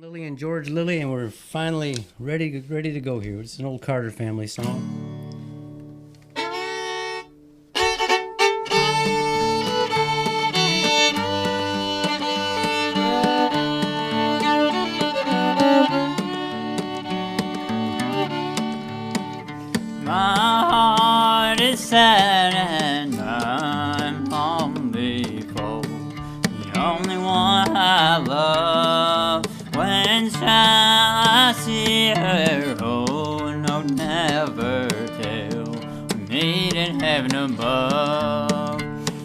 Lily and George Lilly, and we're finally ready to go here. It's an old Carter family song. My heart is sad and I'm lonely cold. The only one I love. When shall I see her? Oh, no, never tell. We meet in heaven above.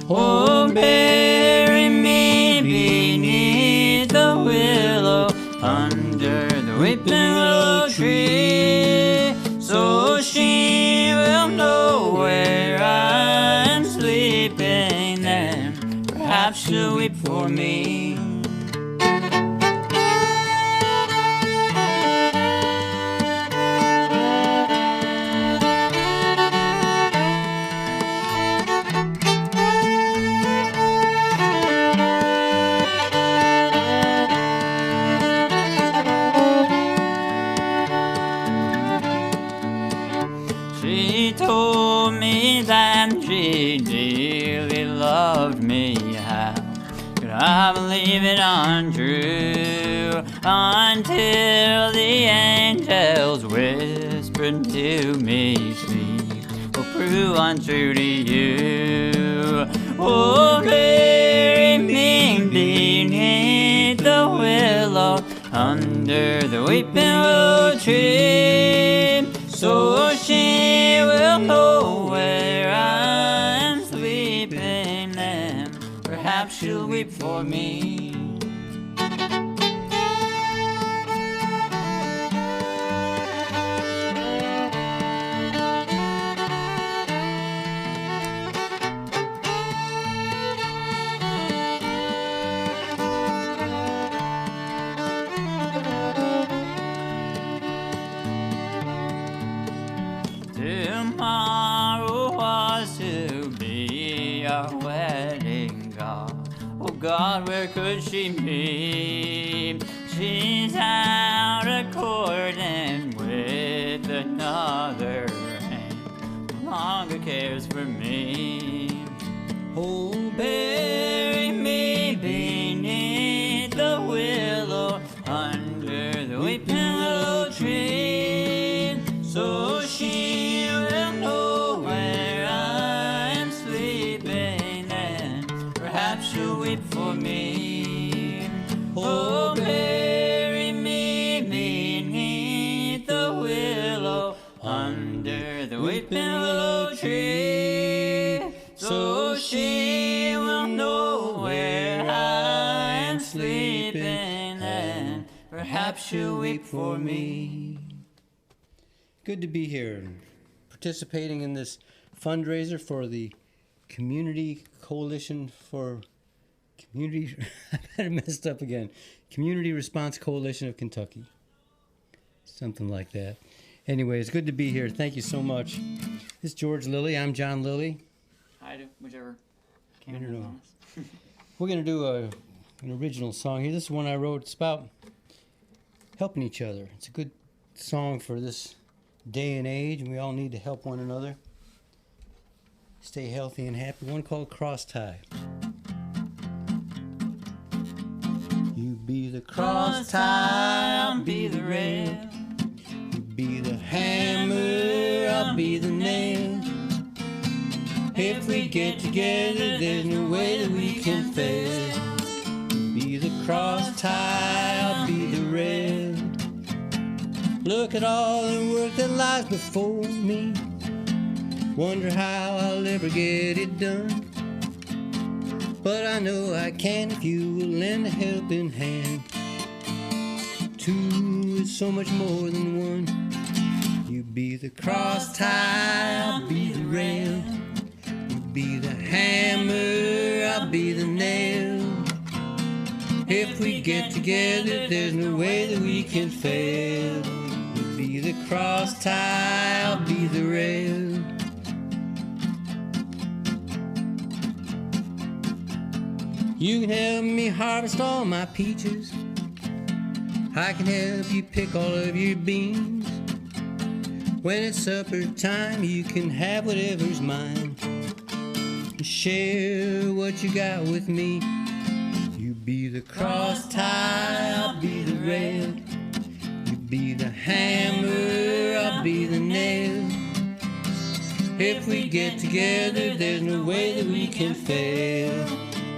Oh, bury me beneath the willow, under the weeping willow tree, so she will know where I am sleeping. Then perhaps she'll weep for me. She told me that she dearly loved me. How could I believe it untrue? Until the angels whispered to me, she will prove untrue to you. Oh, bury me beneath the willow, under the weeping willow tree, so she will know where I am sleeping, and perhaps she'll weep for me. Tomorrow was to be our wedding, God. Oh God, where could she be? She's out a-courting with another, and no longer cares for me. Oh, bury me beneath the willow, under the weeping willow tree, so she will know where I am sleeping, and perhaps she'll weep for me. Oh, bury me beneath the willow, under the weeping willow tree, so she will know where I am sleeping, and perhaps she'll weep for me. Good to be here and participating in this fundraiser for the Community Coalition for Community. I got it messed up again. Community Response Coalition of Kentucky. Something like that. Anyway, it's good to be here. Thank you so much. This is George Lilly. I'm John Lilly. I do, whichever. I don't know. We're going to do an original song here. This is one I wrote. It's about helping each other. It's a good song for this day and age, and we all need to help one another. Stay healthy and happy. One called Crosstie. You be the crosstie, I'll be the rail. You be the hammer, I'll be the nail. If we get together, there's no way that we can fail. You be the crosstie, I'll be the rail. Look at all the work that lies before me. Wonder how I'll ever get it done. But I know I can if you will lend a helping hand. Two is so much more than one. You be the crosstie, I'll be the rail. You be the hammer, I'll be the nail. If we get together, there's no way that we can fail. Be the crosstie, I'll be the rail. You can help me harvest all my peaches. I can help you pick all of your beans. When it's supper time, you can have whatever's mine. Share what you got with me. You be the cross tie, I'll be the rail. You be the hammer, I'll be the nail. If we get together, there's no way that we can fail.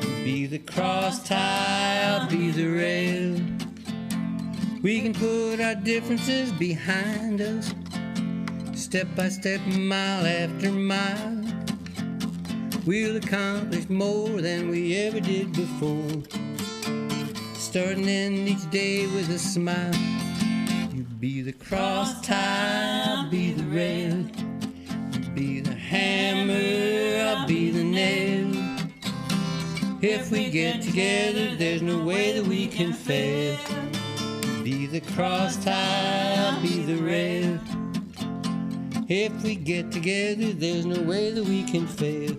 You be the cross tie, I'll be the rail. We can put our differences behind us, step by step, mile after mile. We'll accomplish more than we ever did before, starting in each day with a smile. You be the cross tie, I'll be the rail. You be the hammer, I'll be the nail. If we get together, there's no way that we can fail. Be the cross tie, I'll be the rail. If we get together, there's no way that we can fail.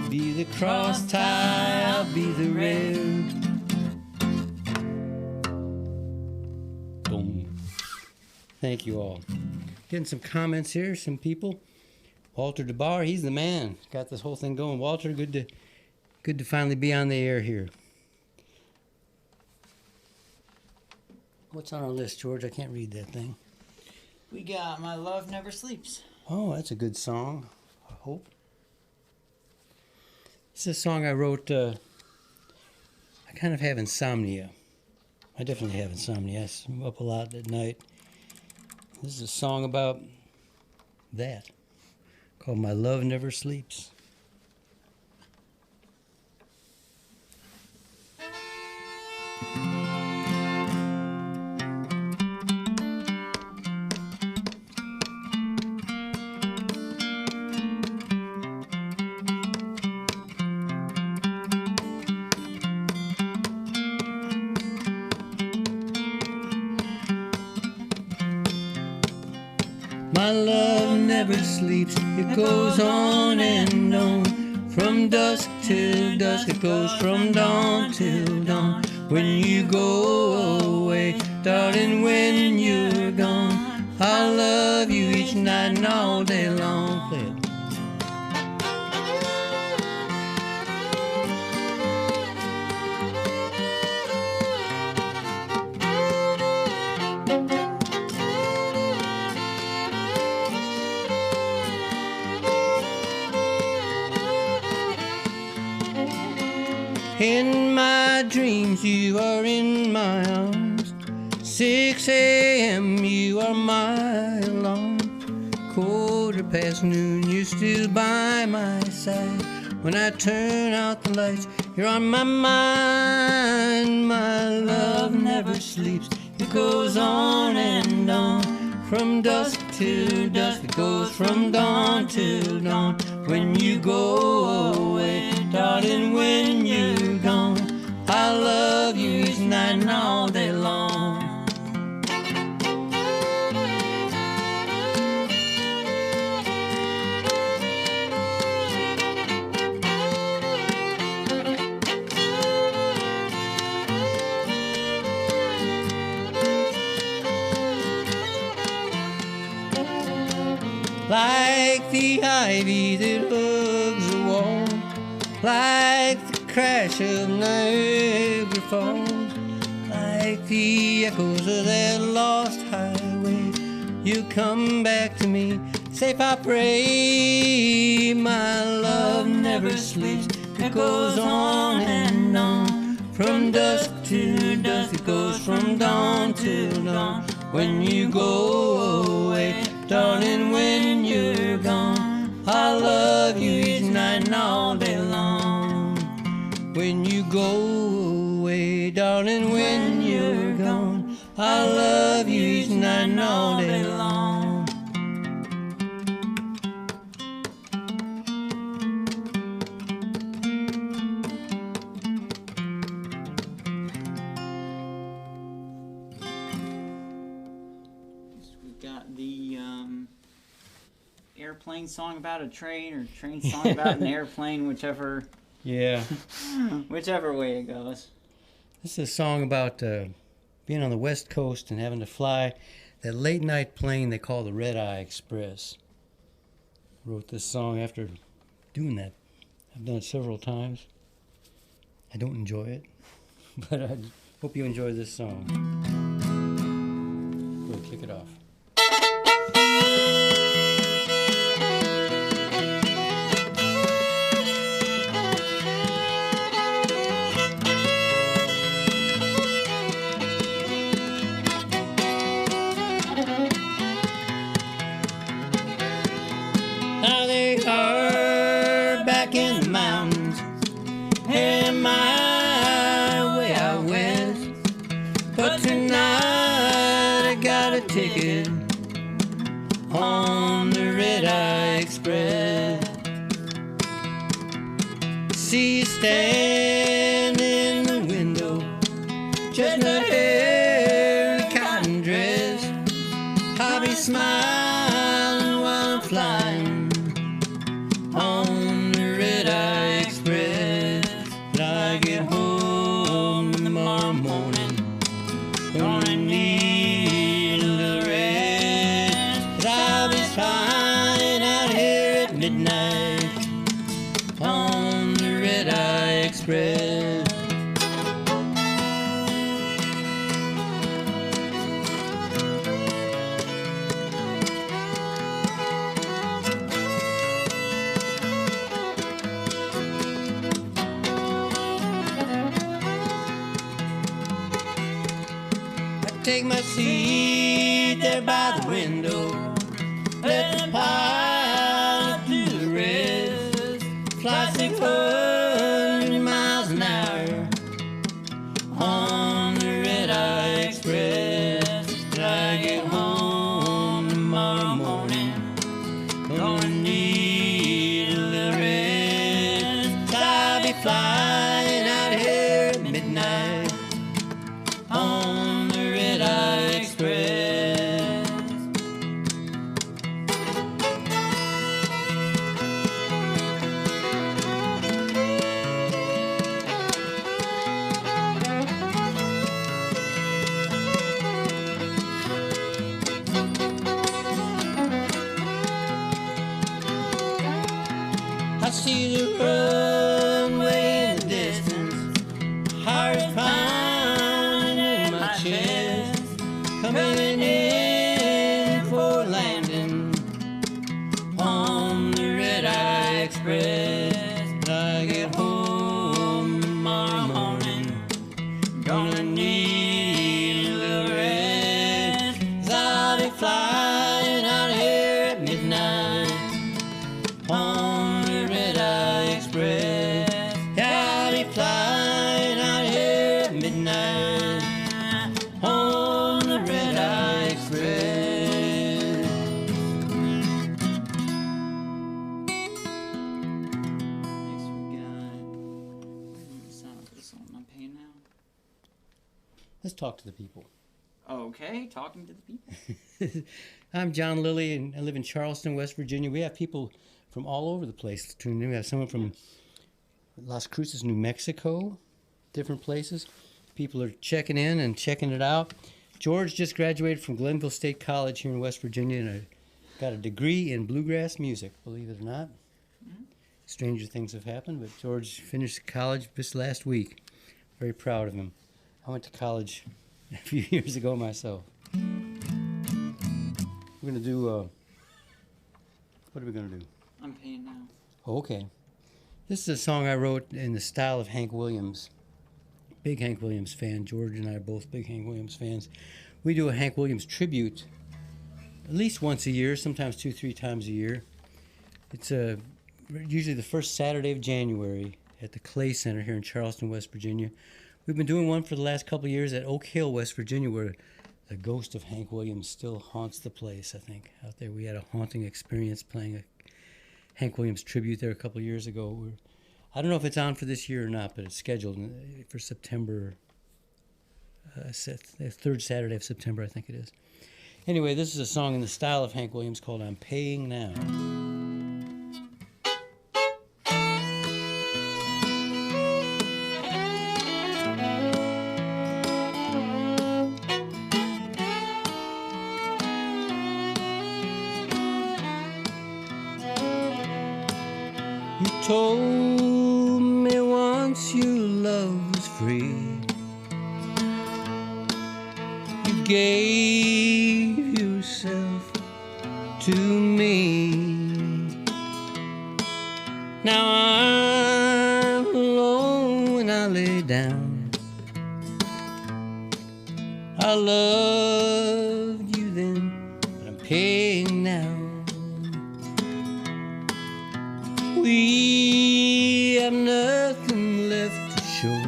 Be the cross tie, I'll be the rail. Boom. Thank you all. Getting some comments here, some people. Walter DeBar, he's the man. Got this whole thing going. Walter, good to finally be on the air here. What's on our list, George? I can't read that thing. We got My Love Never Sleeps. Oh, that's a good song, I hope. This is a song I wrote. I kind of have insomnia. I definitely have insomnia. I'm up a lot at night. This is a song about that, called My Love Never Sleeps. My love never sleeps, it goes on and on. From dusk till dusk, it goes from dawn till dawn. When you go away, darling, when you're gone, I'll love you each night and all day long. Play it. In my dreams, you are in my arms. 6 a.m., you are my alarm. noon, you're still by my side. When I turn out the lights, you're on my mind. My love never sleeps, it goes on and on. From dusk till dusk, it goes from dawn till dawn. When you go away, darling, when you're gone, I love you each night and all day long. Like the ivy that hugs the wall, like the crash of Niagara Falls, like the echoes of that lost highway, you come back to me, safe I pray. My love never sleeps, it goes on and on. From dusk to dusk, it goes from dawn till dawn. When you go away, darling, when you're gone, I love you each night and all day long. When you go away, darling, when you're gone, I love you each night and all day long. Airplane song about a train, or train song about an airplane, whichever. Yeah. Whichever way it goes. This is a song about being being on the West Coast and having to fly that late night plane they call the Red Eye Express. Wrote this song after doing that. I've done it several times. I don't enjoy it, but I hope you enjoy this song. Go ahead, kick it off. Now they are back in the mountains, heading my way out west. But tonight I got a ticket on the Red Eye Express. See you standing in the window, chestnut hair and a cotton dress. I'll be smiling while I'm flying on the Red Eye Express. When I get home tomorrow morning, gonna need a little rest. I'll be flying out here at midnight on the Red Eye Express. Take my seat there by the window, let the pilot do the rest. Fly 600 miles an hour on the Red Eye Express. When I get home tomorrow morning, gonna need a little rest. I'll be flying out here at midnight on the Red Eye Express. I see the runway in the distance, heart pounding in my chest, coming in for landing on the Red Eye Express. When I get home tomorrow morning, gonna need a little rest. 'Cause I'll be flying out here at midnight on the Red Eye Express. Yeah, I'll be flying out here at midnight on the Red Eye Express. Next we got the sound of this one. I'm paying now. Let's talk to the people. Okay, talking to the people. I'm John Lilly, and I live in Charleston, West Virginia. We have people from all over the place tuning in. We have someone from Las Cruces, New Mexico, different places. People are checking in and checking it out. George just graduated from Glenville State College here in West Virginia and got a degree in bluegrass music, believe it or not. Stranger things have happened, but George finished college this last week. Very proud of him. I went to college a few years ago myself. We're going to do, what are we going to do? I'm paying now. Oh, okay. This is a song I wrote in the style of Hank Williams. Big Hank Williams fan. George and I are both big Hank Williams fans. We do a Hank Williams tribute at least once a year, sometimes 2-3 times a year. It's usually the first Saturday of January at the Clay Center here in Charleston, West Virginia. We've been doing one for the last couple of years at Oak Hill, West Virginia, where the ghost of Hank Williams still haunts the place, I think. Out there, we had a haunting experience playing a Hank Williams tribute there a couple of years ago. I don't know if it's on for this year or not, but it's scheduled for September, the third Saturday of September, I think it is. Anyway, this is a song in the style of Hank Williams called I'm Paying Now. told me once your love was free. You gave yourself to me. Now I'm alone when I lay down. I loved you then, but I'm paying now. We have nothing left to show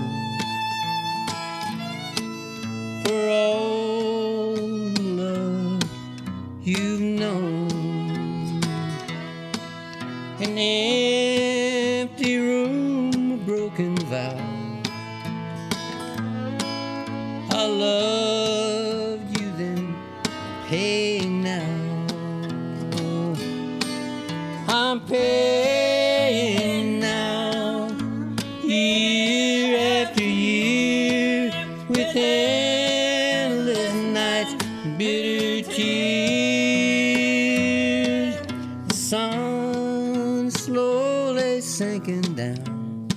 for all the love you've known. An empty room, a broken vow. I loved you then, I'm paying now. I'm paying now, year after year, with endless nights and bitter tears. The sun slowly sinking down.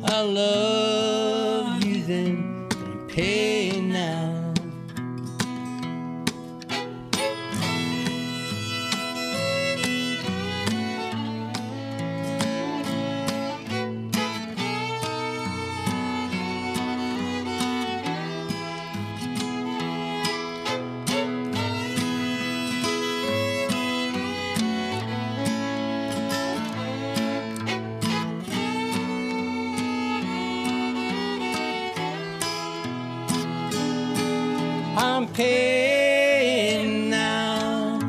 I love you then, but I'm paying now. I'm paying now,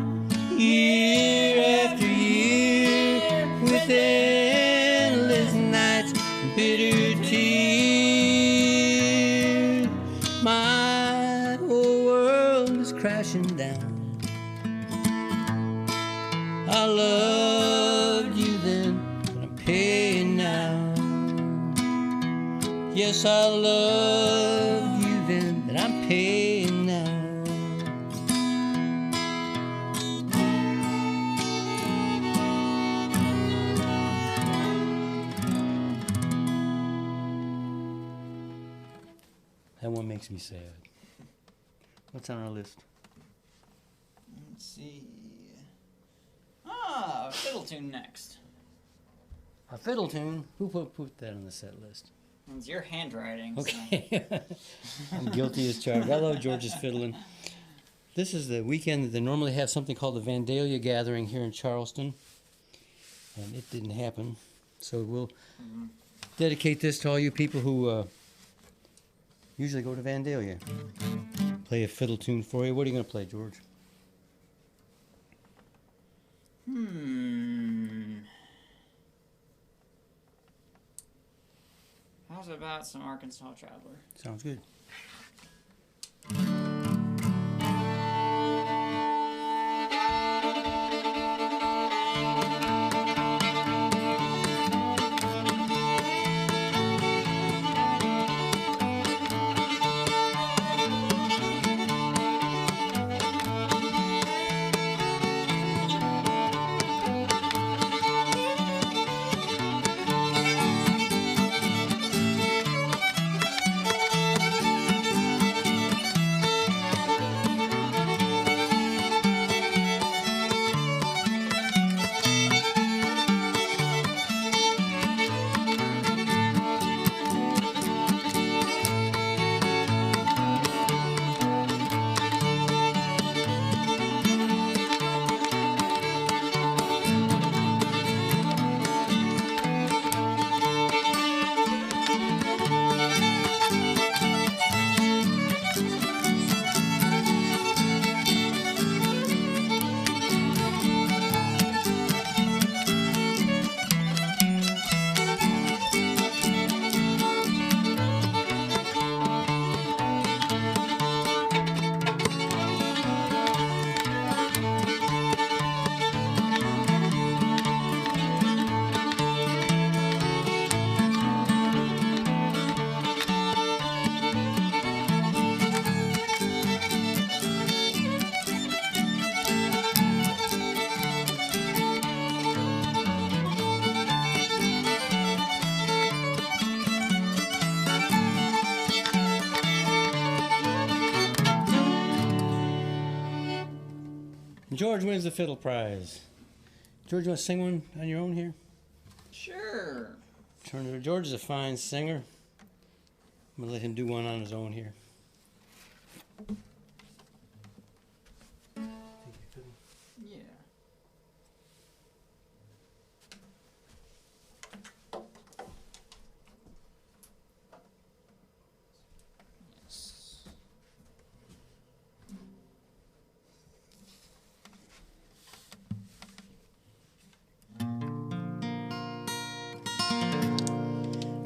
year after year, with endless nights and bitter tears. My whole world is crashing down. I loved you then, but I'm paying now. Yes, I loved you then, but I'm paying now. That one makes me sad. What's on our list? Let's see. Ah, fiddle tune next. A fiddle tune? Who put that on the set list? It's your handwriting. Okay. I'm guilty as charged. I love George's fiddling. This is the weekend that they normally have something called the Vandalia Gathering here in Charleston. And it didn't happen. So we'll dedicate this to all you people who usually go to Vandalia. Play a fiddle tune for you. What are you going to play, George? How's about some Arkansas Traveler? Sounds good. George wins the fiddle prize. George, you want to sing one on your own here? Sure. George is a fine singer. I'm going to let him do one on his own here. Yeah. Yes.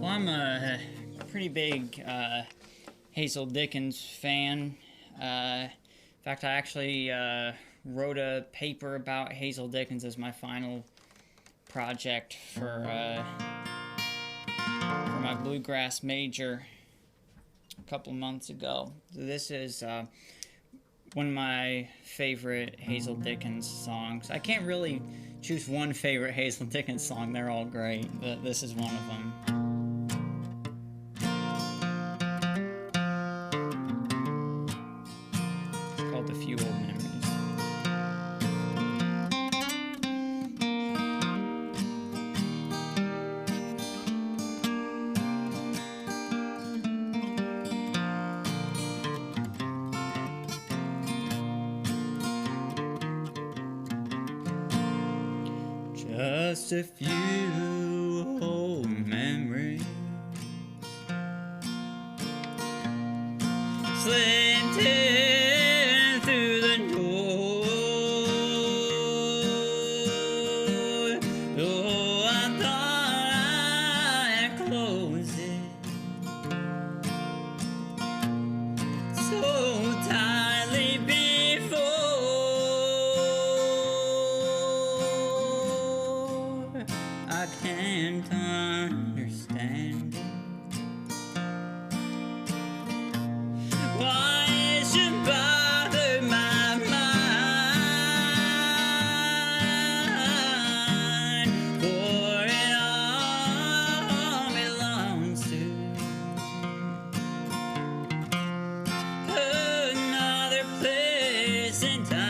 Well, I'm a pretty big Hazel Dickens fan. In fact, I actually wrote a paper about Hazel Dickens as my final project for my bluegrass major a couple months ago. This is one of my favorite Hazel Dickens songs. I can't really choose one favorite Hazel Dickens song. They're all great, but this is one of them. It's called A Few Old Memories. Just a few old memories slipped in through the door. Oh, I thought I'd close it so tightly before. I can't understand it. Why it should bother my mind, for it all belongs to another place and time.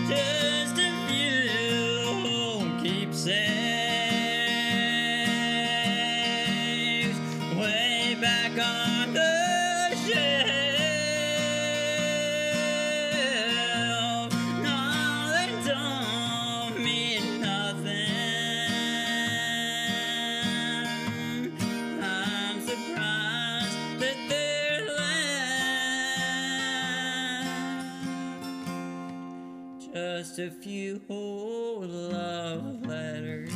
Just a few keepsakes way back on the shelf. No, they don't mean nothing. I'm surprised that they're left. Just a few old love letters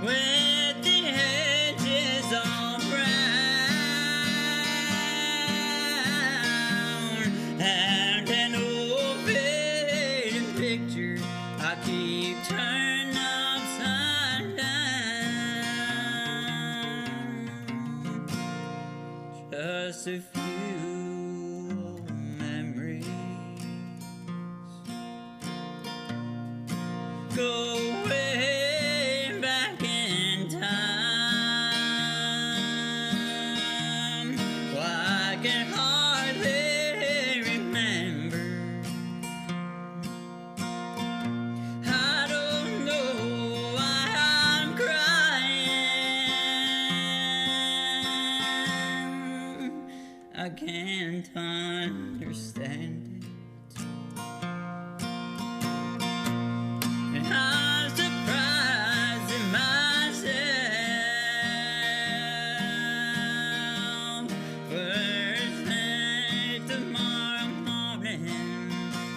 with the edges all brown, and an old faded picture I keep turning upside down. Just a few old memories go way back in time. Well, I can hardly remember. I don't know why I'm crying. I can't understand it. And I'm surprised at myself. First thing tomorrow morning,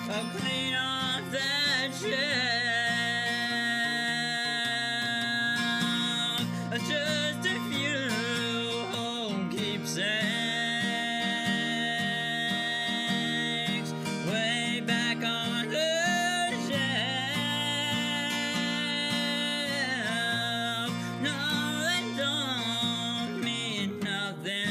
I'll clean off that shelf. Just a few old keepsakes way back on the shelf. No, they don't mean nothing,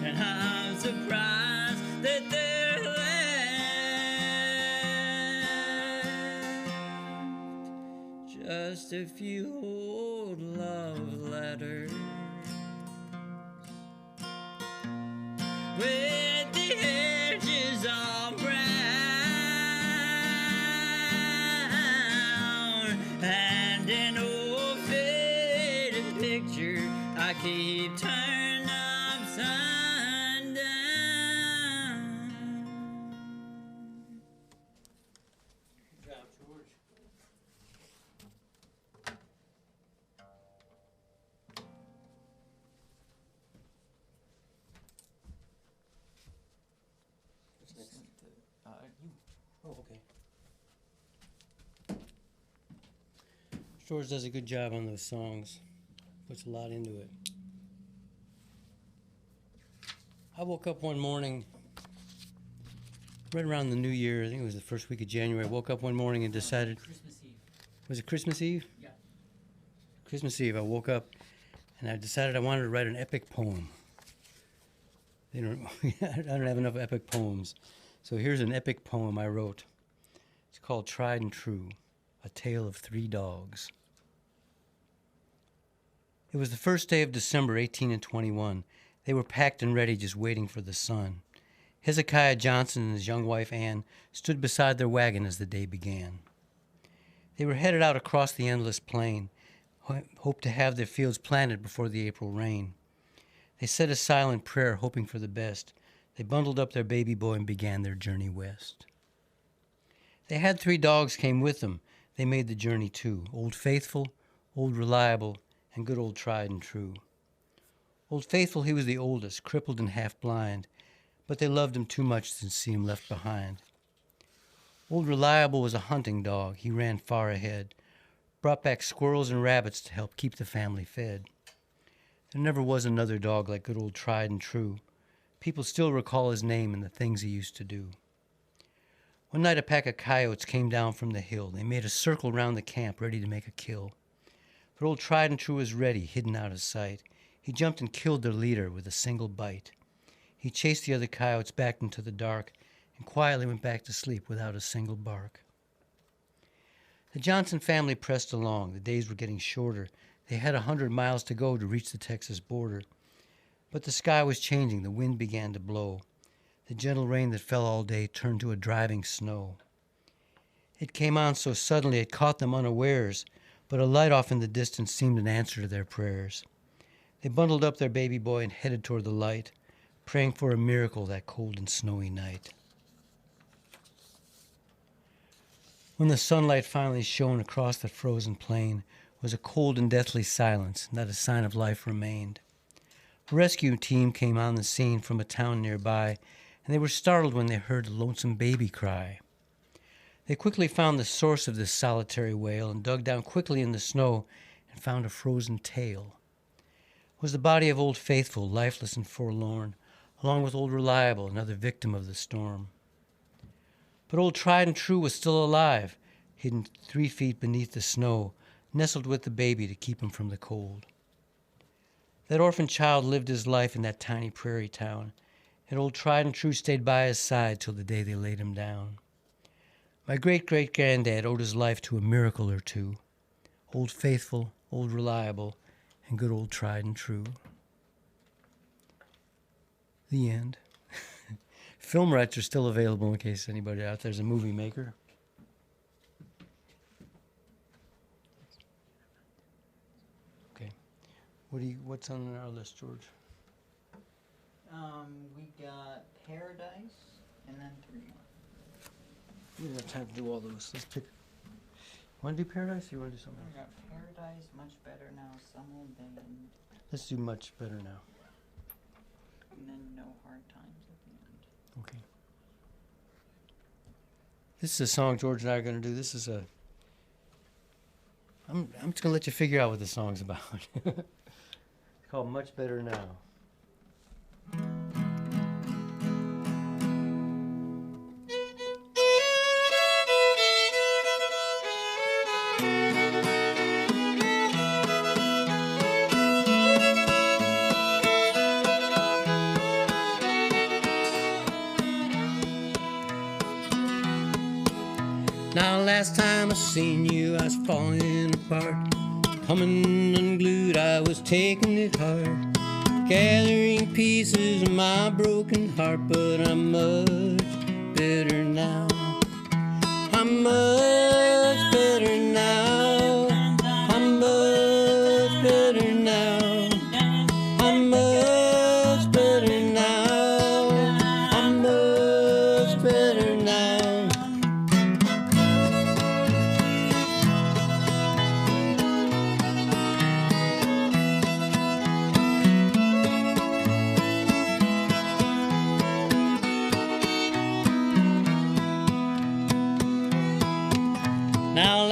and I'm surprised that they're left. Just a few old love letters keep turning upside down. Good job, George. What's next? You. Oh, okay. George does a good job on those songs. Puts a lot into it. I woke up one morning, right around the New Year, I think it was the first week of January. I woke up one morning and decided... Christmas Eve. Was it Christmas Eve? Yeah. Christmas Eve, I woke up and I decided I wanted to write an epic poem. I don't have enough epic poems. So here's an epic poem I wrote. It's called Tried and True, A Tale of Three Dogs. It was the first day of December, 1821. They were packed and ready, just waiting for the sun. Hezekiah Johnson and his young wife Anne stood beside their wagon as the day began. They were headed out across the endless plain, hoped to have their fields planted before the April rain. They said a silent prayer, hoping for the best. They bundled up their baby boy and began their journey west. They had 3 dogs came with them. They made the journey too. Old Faithful, Old Reliable, and good old Tried and True. Old Faithful, he was the oldest, crippled and half blind, but they loved him too much to see him left behind. Old Reliable was a hunting dog. He ran far ahead, brought back squirrels and rabbits to help keep the family fed. There never was another dog like good old Tried and True. People still recall his name and the things he used to do. One night a pack of coyotes came down from the hill. They made a circle round the camp, ready to make a kill. But old Tried and True was ready, hidden out of sight. He jumped and killed their leader with a single bite. He chased the other coyotes back into the dark and quietly went back to sleep without a single bark. The Johnson family pressed along. The days were getting shorter. They had 100 miles to go to reach the Texas border. But the sky was changing. The wind began to blow. The gentle rain that fell all day turned to a driving snow. It came on so suddenly it caught them unawares, but a light off in the distance seemed an answer to their prayers. They bundled up their baby boy and headed toward the light, praying for a miracle that cold and snowy night. When the sunlight finally shone across the frozen plain, was a cold and deathly silence. Not a sign of life remained. A rescue team came on the scene from a town nearby, and they were startled when they heard a lonesome baby cry. They quickly found the source of this solitary wail and dug down quickly in the snow and found a frozen tail. It was the body of Old Faithful, lifeless and forlorn, along with Old Reliable, another victim of the storm. But Old Tried and True was still alive, hidden 3 feet beneath the snow, nestled with the baby to keep him from the cold. That orphan child lived his life in that tiny prairie town, and Old Tried and True stayed by his side till the day they laid him down. My great-great-granddad owed his life to a miracle or two. Old Faithful, Old Reliable, and good old Tried and True. The end. Film rights are still available in case anybody out there's a movie maker. Okay. What's on our list, George? We got Paradise and then 3 more. We don't have time to do all those. Let's pick. Want to do Paradise or you want to do something We else? got Paradise, Much Better Now, Some Old Band, Let's do Much Better Now. and then No Hard Times at the end. Okay. This is a song George and I are going to do. This is a... I'm just going to let you figure out what the song's about. It's called Much Better Now. Now last time I seen you, I was falling apart. Coming unglued, I was taking it hard. Gathering pieces of my broken heart, but I'm much better now. I'm much better now. I'm much better now.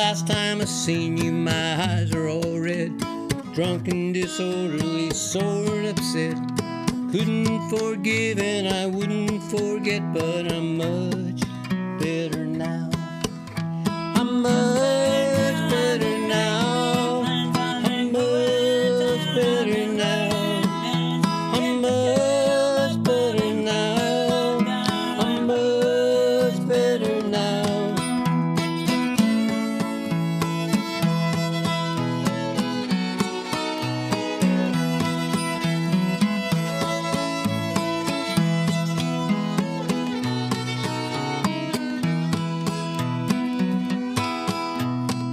last time I seen you, my eyes are all red. Drunk and disorderly, sore and upset. Couldn't forgive and I wouldn't forget, but I'm much better now. I'm much better now. I'm much better now. I'm much better now. I'm much better now.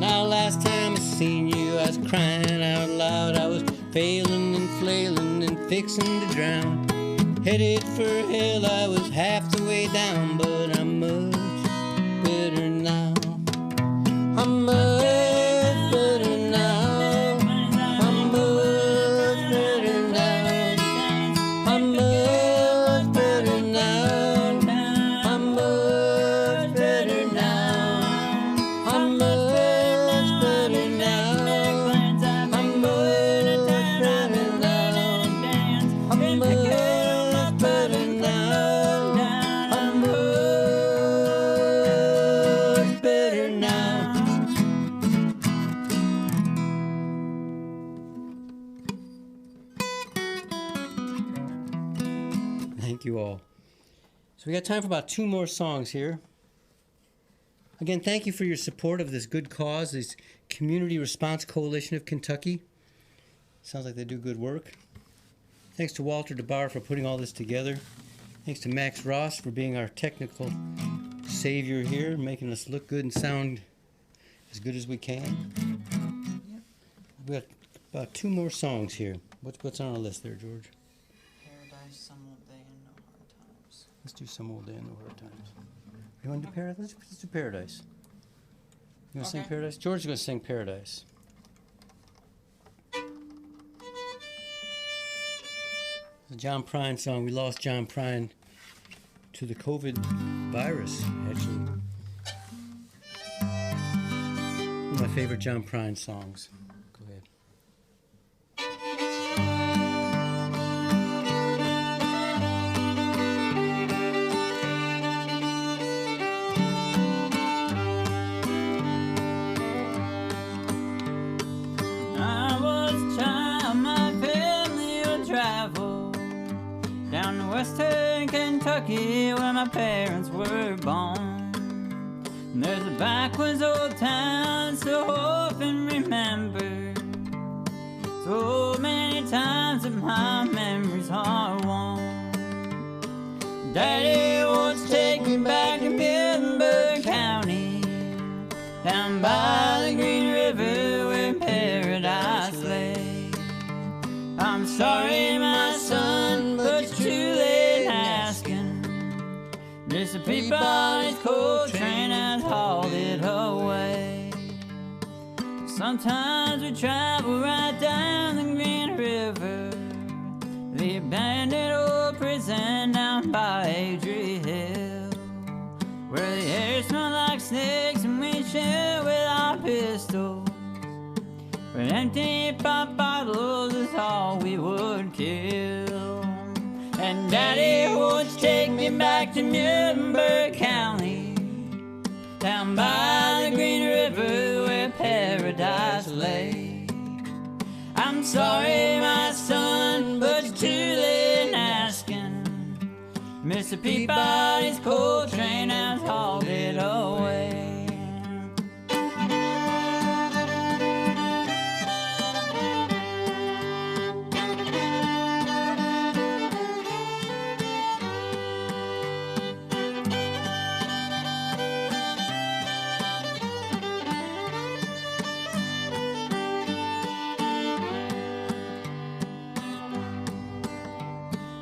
Now last time I seen you, I was crying out loud. I was failing and flailing and fixing to drown. Headed for hell, I was half the way down, but I'm much better now. I'm much better now. I'm much better now. I'm much better now. I'm much better now. I'm much better now. I'm much better now. I'm much better now. I'm much better now. Thank you all. So we got time for about 2 more songs here. Again, thank you for your support of this good cause, this Community Response Coalition of Kentucky. Sounds like they do good work. Thanks to Walter DeBar for putting all this together. Thanks to Max Ross for being our technical savior here, making us look good and sound as good as we can. We got about 2 more songs here. What's on our list there, George? Paradise, Some Old Day, and No Hard Times. Let's do Some Old Day and No Hard Times. You want to do Paradise? Let's do Paradise. You want to sing Okay. Paradise? George is going to sing Paradise. The John Prine song. We lost John Prine to the COVID virus, actually. One of my favorite John Prine songs. Go ahead. I was a child, my family would travel down to western Kentucky where my parents were born. And there's a backwoods old town so often remembered, so many times that my memories are worn. Daddy wants to take me back to Middenburg County, down by the Green River where paradise lay. I'm sorry, my son, but it's too late asking. Mr. Peabody's coal train has hauled it away. Sometimes we travel right down the Green River, the abandoned old prison down by Adrie Hill, where the air smells like snakes and we share with our pistols. But empty pop bottles is all we would kill. And Daddy won't take me back to Middenburg County, down by the Green River where paradise lay. I'm sorry, my son, but it's too late asking. Mr. Peabody's coal train has hauled it away.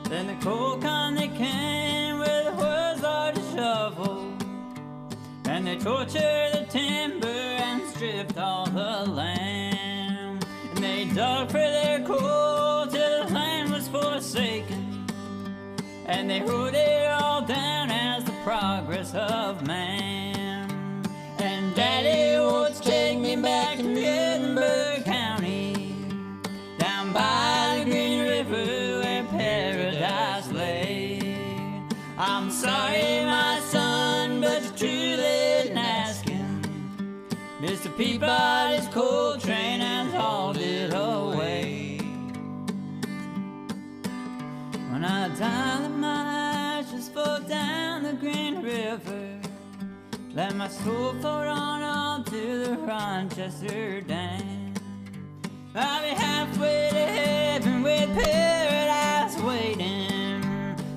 Then the coal company came with a world's largest shovel, and they tortured the timber and stripped all the land. And they dug for their coal till the land was forsaken, and they wrote it all down as the progress of man. And Daddy wants to take Mr. Peabody's coal train has hauled it away. When I die, my ashes fall down the Green River. Let my soul float on to the Rochester Dam. I'll be halfway to heaven with paradise waiting,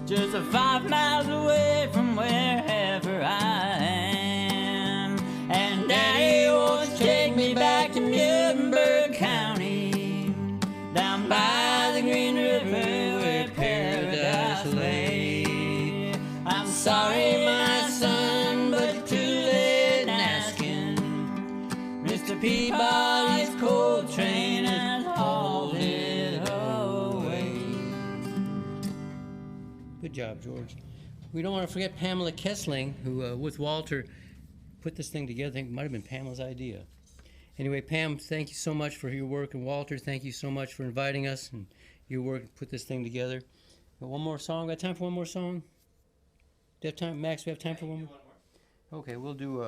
just 5 miles away from wherever I am. And Daddy wants to take me back to Muhlenberg County, down by the Green River where paradise lay. I'm sorry, my son, but you're too late in asking. Mr. Peabody's coal train has hauled it away. Good job, George. We don't want to forget Pamela Kessling, who, with Walter, put this thing together. I think it might have been Pamela's idea. Anyway, Pam, thank you so much for your work, and Walter, thank you so much for inviting us and your work to put this thing together. One more song. Got time for one more song? Do you have time, Max? We have time for one more? Okay, we'll do.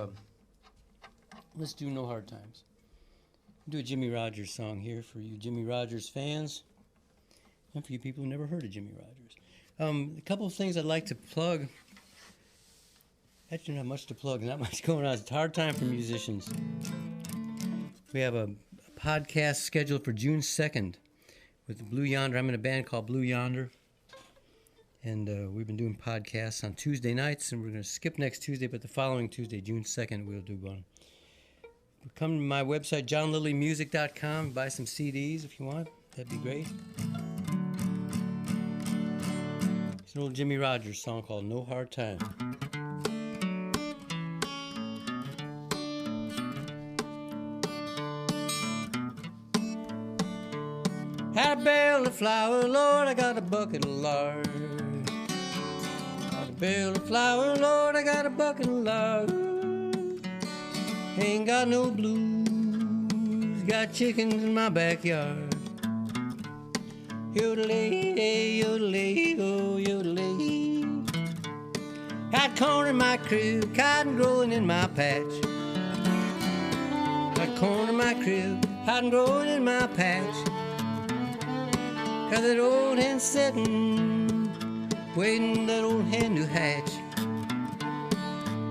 Let's do No Hard Times. Do a Jimmy Rogers song here for you Jimmy Rogers fans, and for you people who never heard of Jimmy Rogers. A couple of things I'd like to plug. Actually, not much to plug. Not much going on. It's a hard time for musicians. We have a podcast scheduled for June 2nd with Blue Yonder. I'm in a band called Blue Yonder. And we've been doing podcasts on Tuesday nights, and we're going to skip next Tuesday, but the following Tuesday, June 2nd, we'll do one. Come to my website, johnlillymusic.com, buy some CDs if you want. That'd be great. It's an old Jimmy Rogers song called No Hard Time. Had a barrel of flour, Lord, I got a bucket of lard. Got a barrel of flour, Lord, I got a bucket of lard. Ain't got no blues, got chickens in my backyard. Yodelay, yodelay, oh yodelay. Got corn in my crib, cotton growing in my patch. Got corn in my crib, cotton growing in my patch. Got that old hen sitting, waiting that old hen to hatch.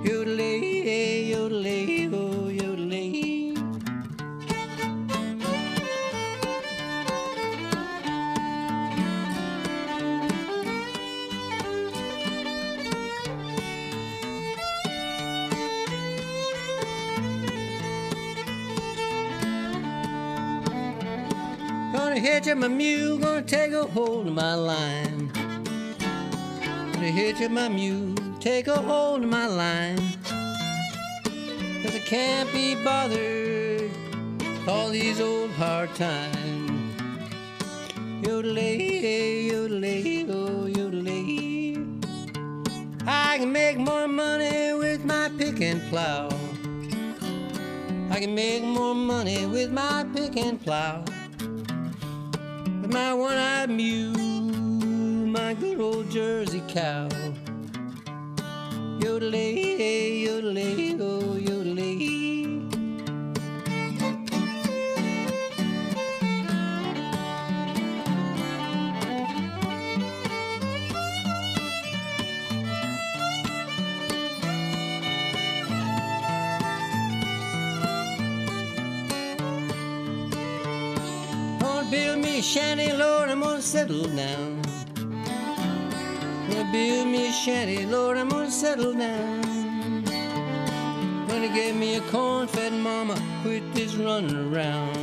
Yodelay, yodelay, oh yodelay. Gonna hitch up my mule, gonna take a hold of my line. Gonna hitch up my mule, take a hold of my line. 'Cause I can't be bothered all these old hard times. Yodelay, yodelay, oh yodelay. I can make more money with my pick and plow. I can make more money with my pick and plow. With my one-eyed mule, my good old Jersey cow. Yodelay, yodelay, oh yodelay. Gonna build me a shanty, Lord, I'm gonna settle down. Gonna build me a shanty, Lord, I'm gonna settle down. Gonna get me a corn-fed mama, quit this running around.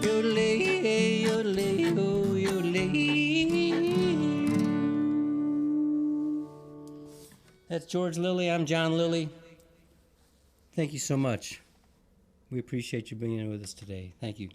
Yodelay, yodelay, oh yodelay. That's George Lilly, I'm John Lilly. Thank you so much. We appreciate you being here with us today. Thank you.